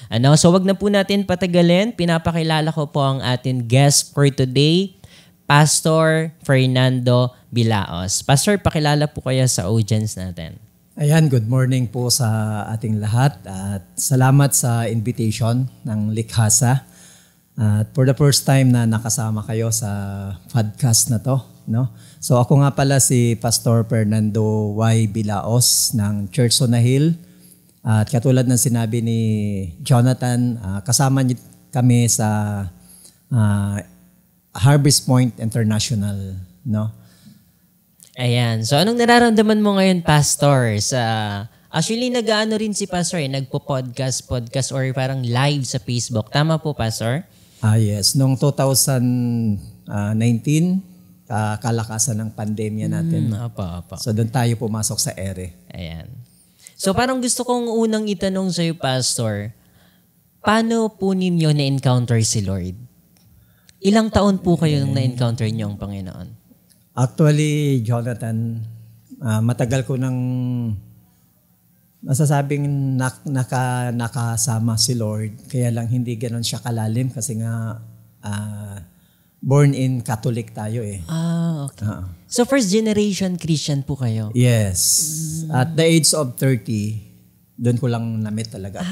So wag na po natin patagalin. Pinapakilala ko po ang ating guest for today, Pastor Fernando Bilaos. Pastor, pakilala po kaya sa audience natin. Ayan, good morning po sa ating lahat at salamat sa invitation ng Likhasa. At for the first time na nakasama kayo sa podcast na to, no? So ako nga pala si Pastor Fernando Y. Bilaos ng Church on a Hill. At katulad ng sinabi ni Jonathan, kasama kami sa Harvest Point International, no? Ayan. So anong nararamdaman mo ngayon, Pastor? Actually, nag-ano rin si Pastor, nagpo-podcast or parang live sa Facebook. Tama po, Pastor? Yes. Noong 2019, kalakasan ng pandemya natin. Apa. So doon tayo pumasok sa ere. Ayan. So parang gusto kong unang itanong sa'yo, Pastor, paano po ninyo na-encounter si Lord? Ilang taon po kayo nung na-encounter niyo ang Panginoon? Actually, Jonathan, matagal ko nang masasabing nakasama si Lord. Kaya lang hindi ganon siya kalalim kasi nga born in Catholic tayo eh. Okay. So first generation Christian po kayo? Yes. At the age of 30, doon ko lang na-meet talaga.